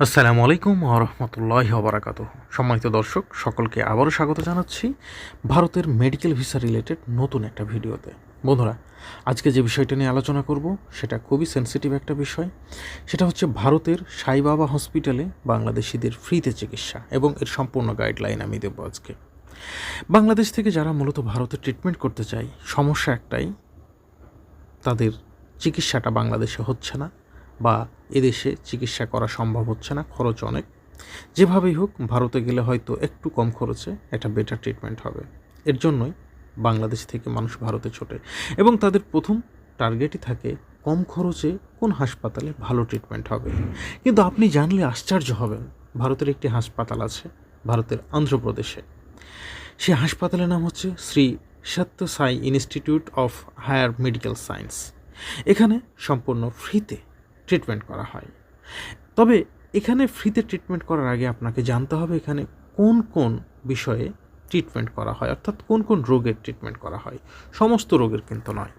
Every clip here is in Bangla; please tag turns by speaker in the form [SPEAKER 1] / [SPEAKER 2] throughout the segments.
[SPEAKER 1] আসসালামু আলাইকুম ওয়া রাহমাতুল্লাহি ওয়া বারাকাতুহু। সম্মানিত দর্শক, সকলকে আবারও স্বাগত জানাচ্ছি ভারতের মেডিকেল ভিসা রিলেটেড নতুন একটা ভিডিওতে। বন্ধুরা, আজকে যে বিষয়টা নিয়ে আলোচনা করব সেটা খুবই সেনসিটিভ একটা বিষয়। সেটা হচ্ছে ভারতের সাই বাবা হসপিটালে বাংলাদেশিদের ফ্রিতে চিকিৎসা এবং এর সম্পূর্ণ গাইডলাইন আমি দেব আজকে। বাংলাদেশ থেকে যারা মূলত ভারতে ট্রিটমেন্ট করতে চায়, সমস্যা একটাই, তাদের চিকিৎসাটা বাংলাদেশে হচ্ছে না বা এদেশে চিকিৎসা করা সম্ভব হচ্ছে না, খরচ অনেক। যেভাবেই হোক ভারতে গেলে হয়তো একটু কম খরচে একটা বেটার ট্রিটমেন্ট হবে। এর জন্যই বাংলাদেশ থেকে মানুষ ভারতে ছোটে এবং তাদের প্রথম টার্গেটই থাকে কম খরচে কোন হাসপাতালে ভালো ট্রিটমেন্ট হবে। কিন্তু আপনি জানলে আশ্চর্য হবেন, ভারতের একটি হাসপাতাল আছে ভারতের অন্ধ্রপ্রদেশে। সে হাসপাতালের নাম হচ্ছে Shri Satya Sai institute of higher medical science. এখানে সম্পূর্ণ ফ্রিতে ট্রিটমেন্ট করা হয়। তবে এখানে ফ্রিতে ট্রিটমেন্ট করার আগে আপনাকে জানতে হবে এখানে কোন কোন বিষয়ে ট্রিটমেন্ট করা হয়, অর্থাৎ কোন কোন রোগের ট্রিটমেন্ট করা হয়। সমস্ত রোগের কিন্তু নয়।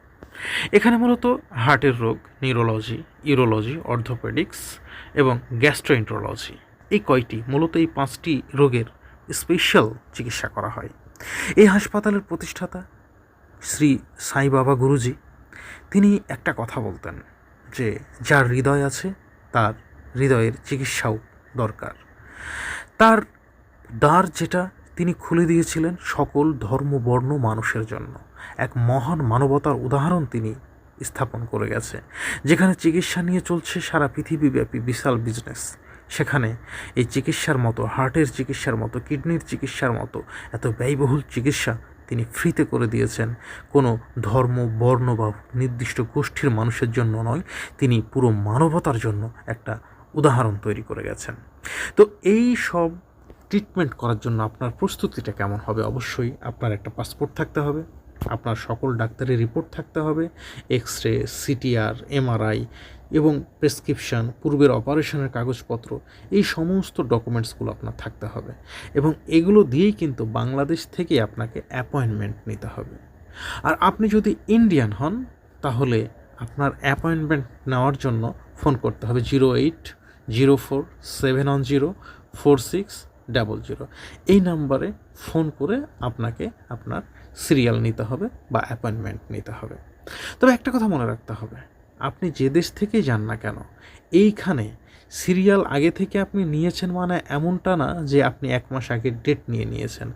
[SPEAKER 1] এখানে মূলত হার্টের রোগ, নিউরোলজি, ইউরোলজি, অর্থোপেডিক্স এবং গ্যাস্ট্রোএন্টারোলজি, এই কয়টি মূলত এই 5টি রোগের স্পেশাল চিকিৎসা করা হয়। এই হাসপাতালের প্রতিষ্ঠাতা শ্রী সাই বাবা গুরুজি, তিনি একটা কথা বলতেন যে যার হৃদয় আছে তার হৃদয়ের চিকিৎসাও দরকার। তার দ্বার যেটা তিনি খুলে দিয়েছিলেন সকল ধর্ম বর্ণ মানুষের জন্য, এক মহান মানবতার উদাহরণ তিনি স্থাপন করে গেছে। যেখানে চিকিৎসা নিয়ে চলছে সারা পৃথিবীব্যাপী বিশাল বিজনেস, সেখানে এই চিকিৎসার মতো, হার্টের চিকিৎসার মতো, কিডনির চিকিৎসার মতো এত ব্যয়বহুল চিকিৎসা তিনি ফ্রিতে করে দিয়েছেন। কোনো ধর্ম বর্ণ বা নির্দিষ্ট গোষ্ঠীর মানুষের জন্য নয়, তিনি পুরো মানবতার জন্য একটা উদাহরণ তৈরি করে গেছেন। তো এই সব ট্রিটমেন্ট করার জন্য আপনার প্রস্তুতিটা কেমন হবে? অবশ্যই আপনার একটা পাসপোর্ট থাকতে হবে, আপনার সকল ডাক্তারের রিপোর্ট থাকতে হবে, এক্স রে, সিটিআর, এমআরআই এবং প্রেসক্রিপশান, পূর্বের অপারেশনের কাগজপত্র, এই সমস্ত ডকুমেন্টসগুলো আপনার থাকতে হবে এবং এগুলো দিয়েই কিন্তু বাংলাদেশ থেকে আপনাকে অ্যাপয়েন্টমেন্ট নিতে হবে। আর আপনি যদি ইন্ডিয়ান হন তাহলে আপনার অ্যাপয়েন্টমেন্ট নেওয়ার জন্য ফোন করতে হবে 0804-710-4600। এই নাম্বারে ফোন করে আপনাকে আপনার সিরিয়াল নিতে হবে বা অ্যাপয়েন্টমেন্ট নিতে হবে। তবে একটা কথা মনে রাখতে হবে, আপনি যে দেশ থেকেই যান না কেন, এইখানে সিরিয়াল আগে থেকে আপনি নিয়েছেন মানে এমনটা না যে আপনি 1 মাস আগে ডেট নিয়েছেন।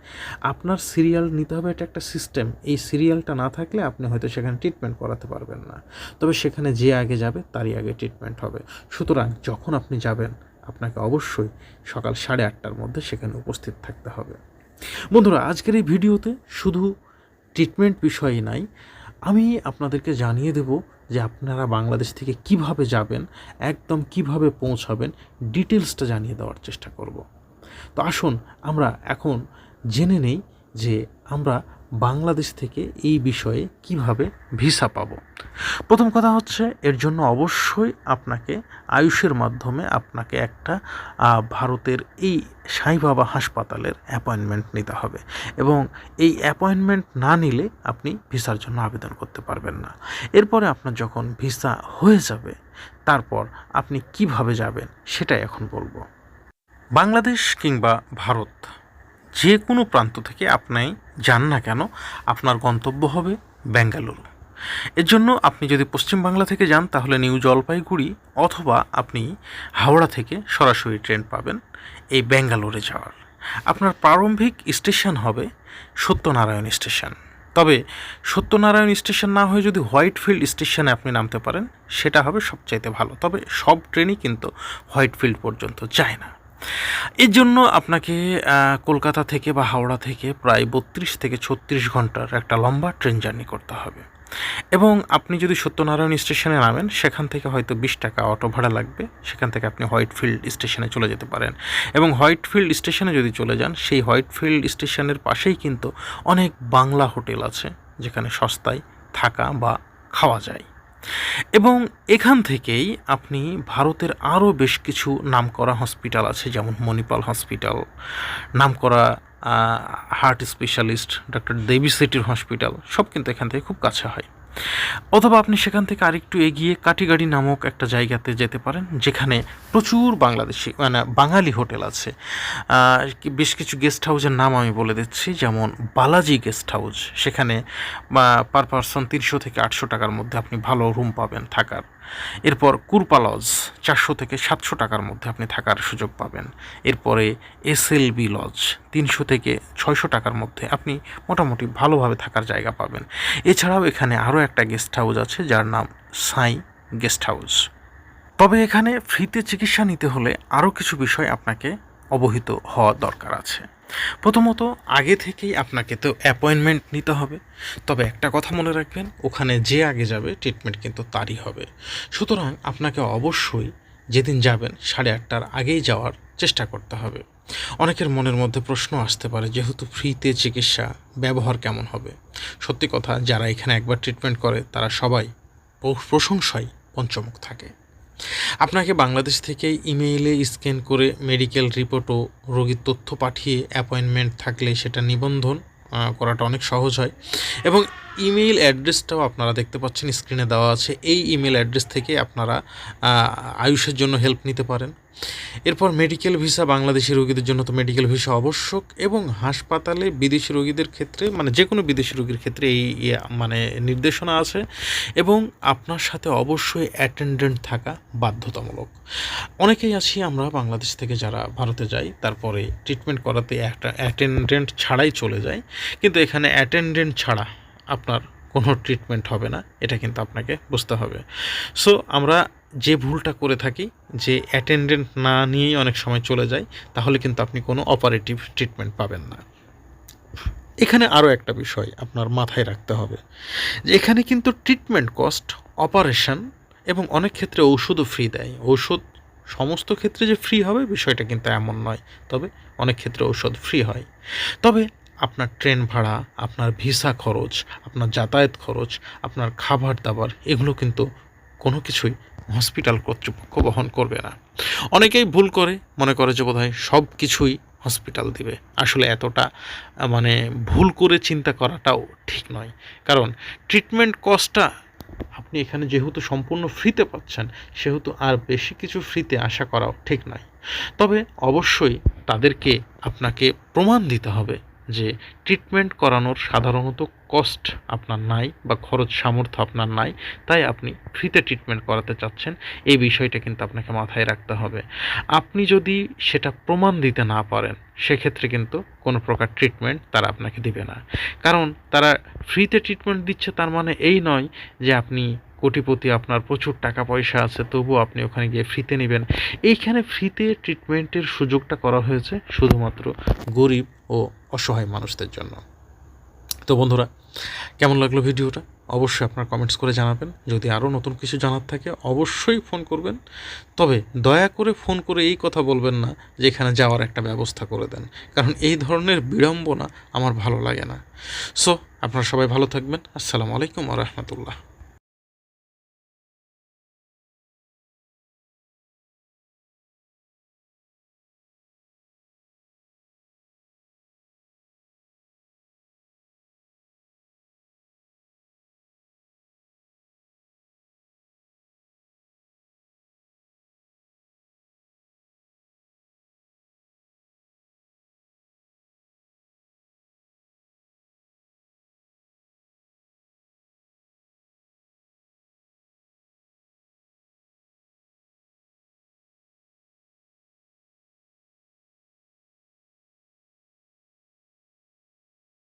[SPEAKER 1] আপনার সিরিয়াল নিতে হবে, এটা একটা সিস্টেম। এই সিরিয়ালটা না থাকলে আপনি হয়তো সেখানে ট্রিটমেন্ট করাতে পারবেন না। তবে সেখানে যে আগে যাবে তারই আগে ট্রিটমেন্ট হবে। সুতরাং যখন আপনি যাবেন আপনাকে অবশ্যই সকাল 8:30টার মধ্যে সেখানে উপস্থিত থাকতে হবে। বন্ধুরা, আজকের এই ভিডিওতে শুধু ট্রিটমেন্ট বিষয়ই নাই, আমি আপনাদেরকে জানিয়ে দেব যে আপনারা বাংলাদেশ থেকে কিভাবে যাবেন, একদম কিভাবে পৌঁছাবেন, ডিটেলসটা জানিয়ে দেওয়ার চেষ্টা করব। তো আসুন আমরা এখন জেনে নেই যে আমরা বাংলাদেশ থেকে এই বিষয়ে কিভাবে ভিসা পাব। প্রথম কথা হচ্ছে, এর জন্য অবশ্যই আপনাকে আয়ুষের মাধ্যমে আপনাকে একটা ভারতের এই সাই বাবা হাসপাতালের অ্যাপয়েন্টমেন্ট নিতে হবে এবং এই অ্যাপয়েন্টমেন্ট না নিলে আপনি ভিসার জন্য আবেদন করতে পারবেন না। এরপরে আপনার যখন ভিসা হয়ে যাবে তারপর আপনি কিভাবে যাবেন সেটাই এখন বলবো। বাংলাদেশ কিংবা ভারত যে কোনো প্রান্ত থেকে আপনি যান না কেন, আপনার গন্তব্য হবে বেঙ্গালুরু। এর জন্য আপনি যদি পশ্চিম বাংলা থেকে যান তাহলে নিউ জলপাইগুড়ি অথবা আপনি হাওড়া থেকে সরাসরি ট্রেন পাবেন এই বেঙ্গালুরু যাওয়ার। আপনার প্রারম্ভিক স্টেশন হবে সত্যনারায়ণ স্টেশন। তবে সত্যনারায়ণ স্টেশন না হয়ে যদি হোয়াইটফিল্ড স্টেশনে আপনি নামতে পারেন সেটা হবে সবচাইতে ভালো। তবে সব ট্রেনই কিন্তু হোয়াইটফিল্ড পর্যন্ত যায় না। এর জন্য আপনাকে কলকাতা থেকে বা হাওড়া থেকে প্রায় 32 থেকে 36 ঘন্টার একটা লম্বা ট্রেন জার্নি করতে হবে এবং আপনি যদি সত্যনারায়ণ স্টেশনে নামেন সেখান থেকে হয়তো 20 টাকা অটো ভাড়া লাগবে। সেখান থেকে আপনি হোয়াইটফিল্ড স্টেশনে চলে যেতে পারেন এবং হোয়াইটফিল্ড স্টেশনে যদি চলে যান, সেই হোয়াইটফিল্ড স্টেশনের পাশেই কিন্তু অনেক বাংলা হোটেল আছে যেখানে সস্তায় থাকা বা খাওয়া যায় এবং এখান থেকেই আপনি ভারতের আরও বেশ কিছু নামকরা হসপিটাল আছে, যেমন মণিপাল হসপিটাল, নামকরা হার্ট স্পেশালিস্ট ডক্টর দেবী সেটির হসপিটাল, সব কিন্তু এখান থেকে খুব কাছে হয়। অথবা আপনি সেখান থেকে আরেকটু এগিয়ে কাটিগাড়ি নামক একটা জায়গাতে যেতে পারেন, যেখানে প্রচুর বাংলাদেশি মানে বাঙালি হোটেল আছে। বেশ কিছু গেস্ট হাউসের নাম আমি বলে দিচ্ছি, যেমন বালাজি গেস্ট হাউস, সেখানে পার পারসন 300 থেকে 800 টাকার মধ্যে আপনি ভালো রুম পাবেন থাকার। এরপর কুরপা লজ 400 থেকে 700 টাকার মধ্যে আপনি থাকার সুযোগ পাবেন। এরপরে SLB লজ 300 থেকে 600 টাকার মধ্যে আপনি মোটামুটি ভালোভাবে থাকার জায়গা পাবেন। এছাড়াও এখানে আরও একটা গেস্ট হাউস আছে যার নাম সাই গেস্ট হাউস। তবে এখানে ফ্রিতে চিকিৎসা নিতে হলে আরও কিছু বিষয় আপনাকে অবহিত হওয়া দরকার আছে। প্রথমত, আগে থেকেই আপনাকে তো অ্যাপয়েন্টমেন্ট নিতে হবে। তবে একটা কথা মনে রাখবেন, ওখানে যে আগে যাবে ট্রিটমেন্ট কিন্তু তারই হবে। সুতরাং আপনাকে অবশ্যই যেদিন যাবেন 8:30টার আগেই যাওয়ার চেষ্টা করতে হবে। অনেকের মনের মধ্যে প্রশ্ন আসতে পারে, যেহেতু ফ্রিতে চিকিৎসা, ব্যবহার কেমন হবে? সত্যি কথা, যারা এখানে একবার ট্রিটমেন্ট করে তারা সবাই প্রশংসায় পঞ্চমুখ থাকে। আপনাকে বাংলাদেশ থেকে ইমেইলে স্ক্যান করে মেডিকেল রিপোর্ট ও রোগীর তথ্য পাঠিয়ে অ্যাপয়েন্টমেন্ট থাকলে সেটা নিবন্ধন করাটা অনেক সহজ হয়। এবং ইমেইল অ্যাড্রেসটাও আপনারা দেখতে পাচ্ছেন স্ক্রিনে দেওয়া আছে। এই ইমেল অ্যাড্রেস থেকে আপনারা আয়ুষের জন্য হেল্প নিতে পারেন। এরপর মেডিকেল ভিসা, বাংলাদেশি রোগীদের জন্য তো মেডিকেল ভিসা আবশ্যক, এবং হাসপাতালে বিদেশি রোগীদের ক্ষেত্রে মানে যে কোনো বিদেশি রোগীর ক্ষেত্রে এই মানে নির্দেশনা আছে। এবং আপনার সাথে অবশ্যই অ্যাটেন্ডেন্ট থাকা বাধ্যতামূলক। অনেকেই আছি আমরা বাংলাদেশ থেকে যারা ভারতে যাই, তারপরে ট্রিটমেন্ট করাতে একটা অ্যাটেন্ডেন্ট ছাড়াই চলে যায়, কিন্তু এখানে অ্যাটেন্ডেন্ট ছাড়া আপনার কোনো ট্রিটমেন্ট হবে না, এটা কিন্তু আপনাকে বুঝতে হবে। সো আমরা যে ভুলটা করে থাকি, যে অ্যাটেন্ডেন্ট না নিয়েই অনেক সময় চলে যায়, তাহলে কিন্তু আপনি কোনো অপারেটিভ ট্রিটমেন্ট পাবেন না। এখানে আরও একটা বিষয় আপনার মাথায় রাখতে হবে, যে এখানে কিন্তু ট্রিটমেন্ট কস্ট, অপারেশন এবং অনেক ক্ষেত্রে ঔষধও ফ্রি দেয়। ঔষধ সমস্ত ক্ষেত্রে যে ফ্রি হবে বিষয়টা কিন্তু এমন নয়, তবে অনেক ক্ষেত্রে ঔষধ ফ্রি হয়। তবে আপনার ট্রেন ভাড়া, আপনার ভিসা খরচ, আপনার যাতায়াত খরচ, আপনার খাবার দাবার, এগুলো কিন্তু কোনো কিছুই হসপিটাল কর্তৃপক্ষ বহন করবে না। অনেকেই ভুল করে মনে করে যে বোধহয় সব কিছুই হসপিটাল দিবে। আসলে এতটা মানে ভুল করে চিন্তা করাটাও ঠিক নয়, কারণ ট্রিটমেন্ট কস্টটা আপনি এখানে যেহেতু সম্পূর্ণ ফ্রিতে পাচ্ছেন, সেহেতু আর বেশি কিছু ফ্রিতে আশা করাও ঠিক নয়। তবে অবশ্যই তাদেরকে আপনাকে প্রমাণ দিতে হবে যে ট্রিটমেন্ট করানোর সাধারণত কস্ট আপনার নাই বা খরচ সামর্থ্য আপনার নাই, তাই আপনি ফ্রিতে ট্রিটমেন্ট করাতে চাচ্ছেন। এই বিষয়টা কিন্তু আপনাকে মাথায় রাখতে হবে। আপনি যদি সেটা প্রমাণ দিতে না পারেন, সেক্ষেত্রে কিন্তু কোনো প্রকার ট্রিটমেন্ট তারা আপনাকে দিবে না। কারণ তারা ফ্রিতে ট্রিটমেন্ট দিচ্ছে তার মানে এই নয় যে আপনি কোটিপতি, আপনার প্রচুর টাকা পয়সা আছে, তবুও আপনি ওখানে গিয়ে ফ্রিতে নেবেন। এইখানে ফ্রিতে ট্রিটমেন্টের সুযোগটা করা হয়েছে শুধুমাত্র গরিব ও অসহায় মানুষদের জন্য। তো বন্ধুরা, কেমন লাগলো ভিডিওটা? অবশ্যই আপনার কমেন্টস করে জানাবেন। যদি আরও নতুন কিছু জানার থাকে অবশ্যই ফোন করবেন। তবে দয়া করে ফোন করে এই কথা বলবেন না যে এখানে যাওয়ার একটা ব্যবস্থা করে দেন, কারণ এই ধরনের বিড়ম্বনা আমার ভালো লাগে না। সো আপনারা সবাই ভালো থাকবেন। আসসালামু আলাইকুম ওয়া রাহমাতুল্লাহ।